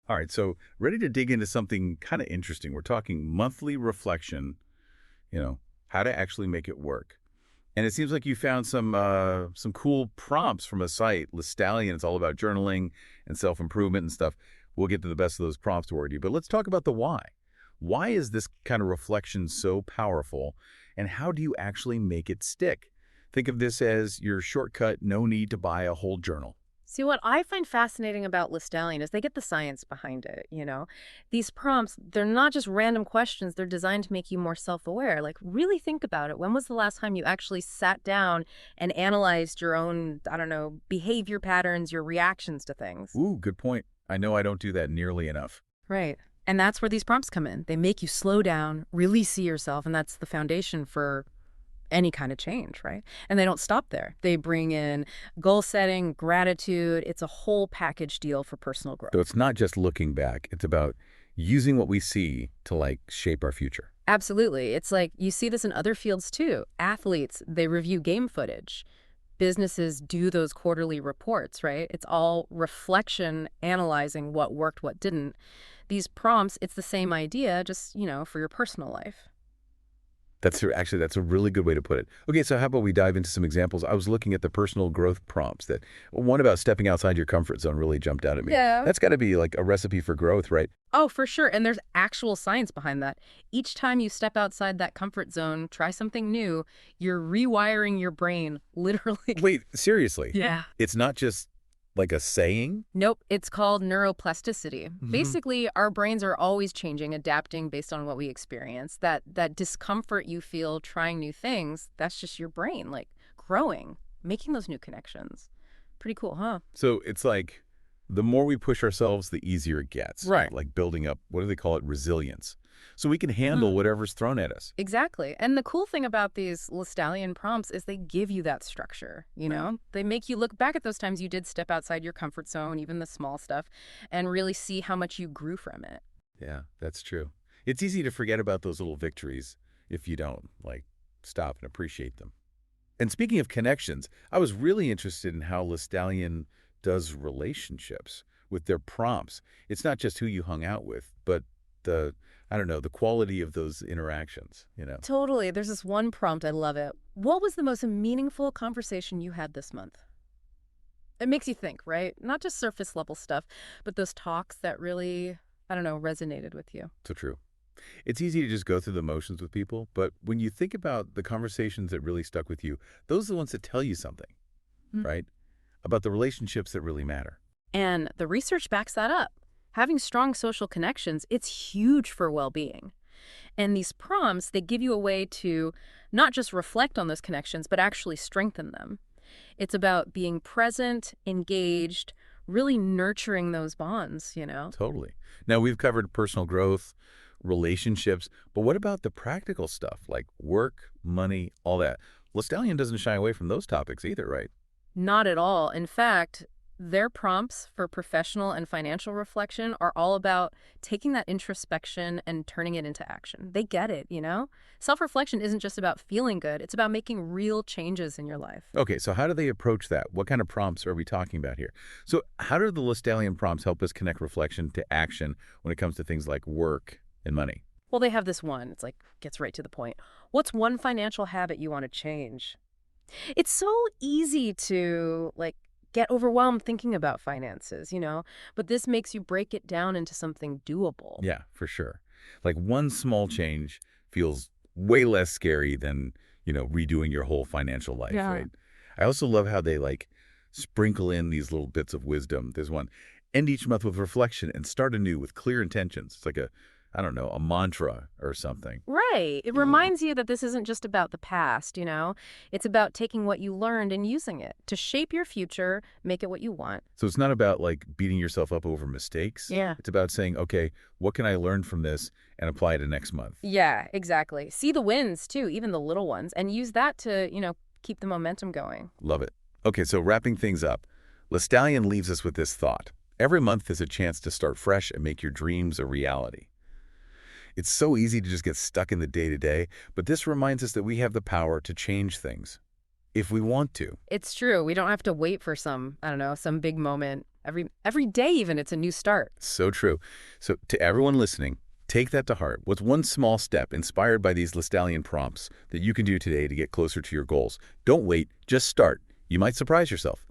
All right, so ready to dig into something kind of interesting. We're talking monthly reflection, you know, how to actually make it work. And it seems like you found some cool prompts from a site, Listallion. It's all about journaling and self-improvement and stuff. We'll get to the best of those prompts toward you, but let's talk about the why. Why is this kind of reflection so powerful, and how do you actually make it stick? Think of this as your shortcut, no need to buy a whole journal. See, what I find fascinating about Listallion is they get the science behind it. These prompts, they're not just random questions, they're designed to make you more self-aware. Like, really think about it. When was the last time you actually sat down and analyzed your own, I don't know, behavior patterns, your reactions to things? Ooh, good point. I know I don't do that nearly enough. Right. And that's where these prompts come in. They make you slow down, really see yourself, and that's the foundation for any kind of change, right? And they don't stop there. They bring in goal setting, gratitude. It's a whole package deal for personal growth. So it's not just looking back. It's about using what we see to like shape our future. Absolutely. It's like you see this in other fields too. Athletes, they review game footage. Businesses do those quarterly reports, right? It's all reflection, analyzing what worked, what didn't. These prompts, it's the same idea, just, for your personal life. That's a really good way to put it. Okay, so how about we dive into some examples? I was looking at the personal growth prompts that one about stepping outside your comfort zone really jumped out at me. Yeah. That's got to be like a recipe for growth, right? Oh, for sure. And there's actual science behind that. Each time you step outside that comfort zone, try something new, you're rewiring your brain, literally. Wait, seriously? Yeah. It's not just like a saying? Nope, it's called neuroplasticity. Hmm. Basically, our brains are always changing, adapting based on what we experience. That discomfort you feel trying new things, that's just your brain, like growing, making those new connections. Pretty cool, huh? So it's like the more we push ourselves, the easier it gets. Right. Like building up, what do they call it? Resilience. So we can handle whatever's thrown at us. Exactly. And the cool thing about these LeStallion prompts is they give you that structure. They make you look back at those times you did step outside your comfort zone, even the small stuff, and really see how much you grew from it. Yeah, that's true. It's easy to forget about those little victories if you don't, like, stop and appreciate them. And speaking of connections, I was really interested in how Listallion does relationships with their prompts. It's not just who you hung out with, but the, I don't know, the quality of those interactions. Totally. There's this one prompt, I love it. What was the most meaningful conversation you had this month? It makes you think, right? Not just surface level stuff, but those talks that really, I don't know, resonated with you. So true. It's easy to just go through the motions with people, but when you think about the conversations that really stuck with you, those are the ones that tell you something, Mm. right? About the relationships that really matter. And the research backs that up. Having strong social connections, it's huge for well-being. And these prompts, they give you a way to not just reflect on those connections, but actually strengthen them. It's about being present, engaged, really nurturing those bonds. Totally. Now, we've covered personal growth, relationships, but what about the practical stuff like work, money, all that? LeStallion doesn't shy away from those topics either, right? Not at all. In fact, their prompts for professional and financial reflection are all about taking that introspection and turning it into action. They get it. Self-reflection isn't just about feeling good. It's about making real changes in your life. Okay, so how do they approach that? What kind of prompts are we talking about here? So how do the LeStallion prompts help us connect reflection to action when it comes to things like work and money? Well, they have this one. It's like, gets right to the point. What's one financial habit you want to change? It's so easy to, get overwhelmed thinking about finances, but this makes you break it down into something doable. Yeah, for sure. Like one small change feels way less scary than redoing your whole financial life, Yeah. right? I also love how they like sprinkle in these little bits of wisdom. There's one, end each month with reflection and start anew with clear intentions. It's like I don't know, a mantra or something. Right. It reminds you that this isn't just about the past. It's about taking what you learned and using it to shape your future, make it what you want. So it's not about like beating yourself up over mistakes. Yeah. It's about saying, okay, what can I learn from this and apply it to next month? Yeah, exactly. See the wins, too, even the little ones, and use that to, keep the momentum going. Love it. Okay, so wrapping things up, LeStallion leaves us with this thought. Every month is a chance to start fresh and make your dreams a reality. It's so easy to just get stuck in the day-to-day, but this reminds us that we have the power to change things if we want to. It's true. We don't have to wait for some, I don't know, some big moment. Every day even, it's a new start. So true. So to everyone listening, take that to heart. What's one small step inspired by these Listallion prompts that you can do today to get closer to your goals? Don't wait, just start. You might surprise yourself.